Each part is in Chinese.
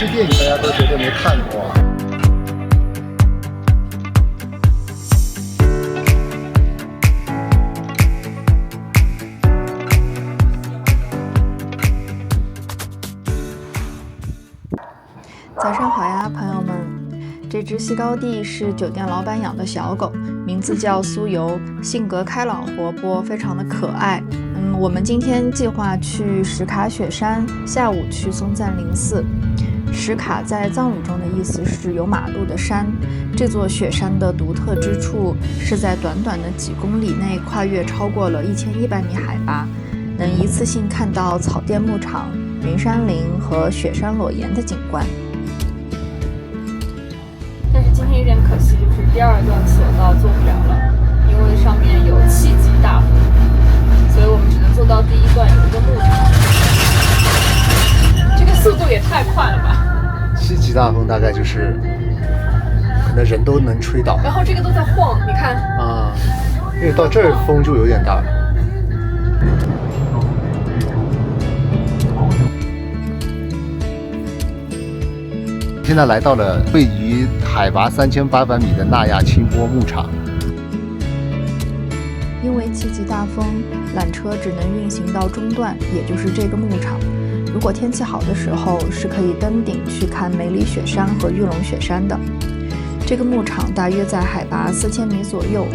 些电影大家都绝对没看过。早上好呀，朋友们！这只西高地是酒店老板养的小狗，名字叫苏游，性格开朗活泼，非常的可爱。我们今天计划去什卡雪山，下午去松赞林寺。什卡在藏语中的意思是有马路的山。这座雪山的独特之处是在短短的几公里内跨越超过了1100米海拔，能一次性看到草甸牧场、云山林和雪山裸岩的景观。但是今天有点可惜，就是第二段索道做不了了，因为上面有7级大风，所以我们只能做到第一段有一个牧场。这个速度也太快了吧7级大风大概就是可能人都能吹倒，然后这个都在晃，你看啊，因为到这儿风就有点大。现在来到了位于海拔3800米的纳亚清波牧场。因为7级大风，缆车只能运行到中段，也就是这个牧场。如果天气好的时候，是可以登顶去看梅里雪山和玉龙雪山的。这个牧场大约在海拔4000米左右，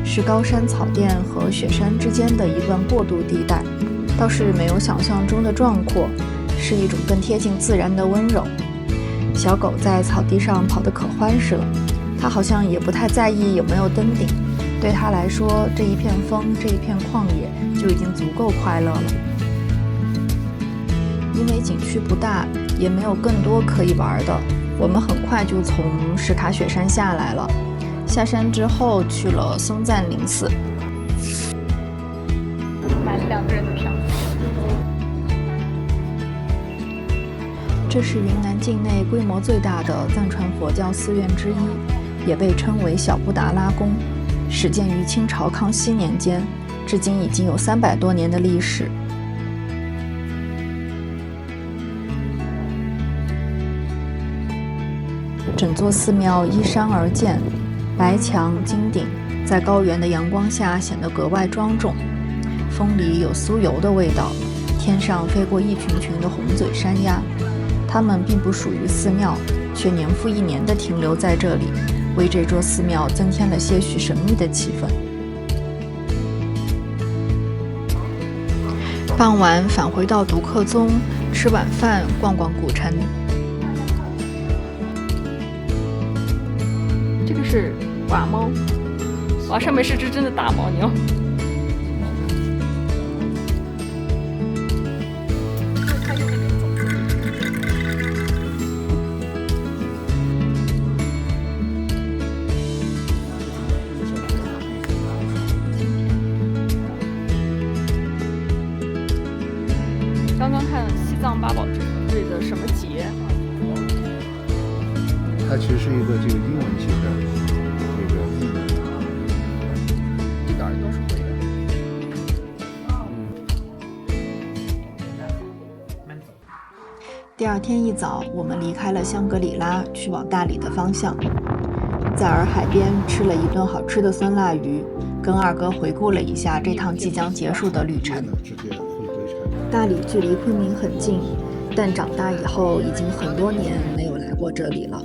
是高山草甸和雪山之间的一段过渡地带，倒是没有想象中的壮阔，是一种更贴近自然的温柔。小狗在草地上跑得可欢实了，它好像也不太在意有没有登顶，对它来说，这一片风，这一片旷野就已经足够快乐了。因为景区不大，也没有更多可以玩的，我们很快就从什卡雪山下来了。下山之后去了松赞林寺，买了2个人的票。这是云南境内规模最大的藏传佛教寺院之一，也被称为小布达拉宫，始建于清朝康熙年间，至今已经有300多年的历史。整座寺庙依山而建，白墙金顶，在高原的阳光下显得格外庄重。风里有酥油的味道，天上飞过一群群的红嘴山鸦，它们并不属于寺庙，却年复一年地停留在这里，为这座寺庙增添了些许神秘的气氛。傍晚返回到独克宗，吃晚饭，逛逛古城。这个是瓦猫，哇，上面是只真的大牦牛。刚刚看西藏八宝坠的什么节？它其实是一个这个英文写的这个译名，一点都是会的。第二天一早，我们离开了香格里拉，去往大理的方向。在洱海边吃了一顿好吃的酸辣鱼，跟二哥回顾了一下这趟即将结束的旅程。大理距离昆明很近，但长大以后已经很多年没有来过这里了。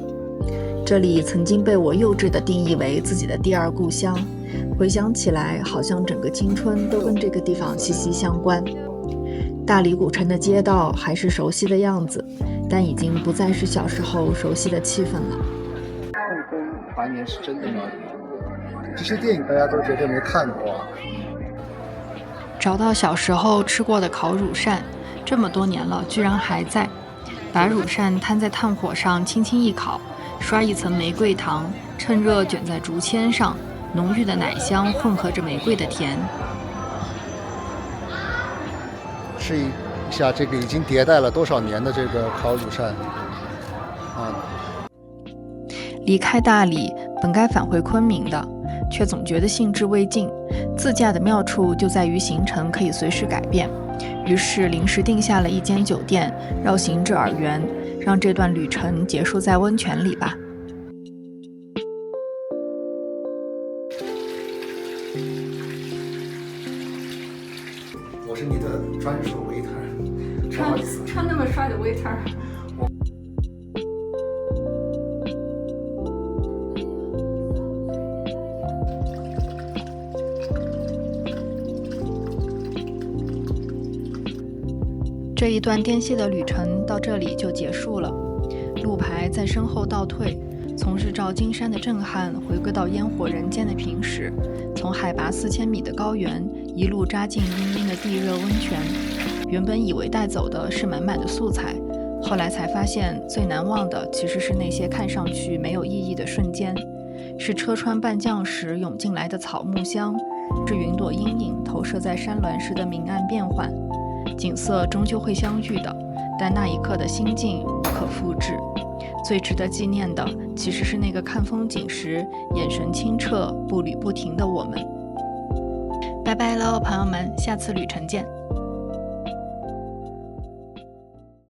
这里曾经被我幼稚地定义为自己的第二故乡，回想起来，好像整个青春都跟这个地方息息相关。大理古城的街道还是熟悉的样子，但已经不再是小时候熟悉的气氛了。故宫怀念是真的吗？这些电影大家都绝对没看过。找到小时候吃过的烤乳扇，这么多年了居然还在。把乳扇摊在炭火上轻轻一烤，刷一层玫瑰糖，趁热卷在竹签上，浓郁的奶香混合着玫瑰的甜。试一下这个已经迭代了多少年的这个烤乳扇啊！离开大理，本该返回昆明的，却总觉得兴致未尽。自驾的妙处就在于行程可以随时改变，于是临时定下了一间酒店，绕行至洱源，让这段旅程结束在温泉里吧。我是你的专属 waiter， 不好意思，穿那么帅的 waiter。这一段颠簸的旅程到这里就结束了，路牌在身后倒退，从日照金山的震撼回归到烟火人间的平时，从海拔4000米的高原一路扎进氤氲的地热温泉。原本以为带走的是满满的素材，后来才发现最难忘的其实是那些看上去没有意义的瞬间，是车穿半降时涌进来的草木香，是云朵阴影投射在山峦时的明暗变幻。景色终究会相遇的，但那一刻的心境无可复制。最值得纪念的其实是那个看风景时眼神清澈步履不停的我们。拜拜喽，朋友们，下次旅程见。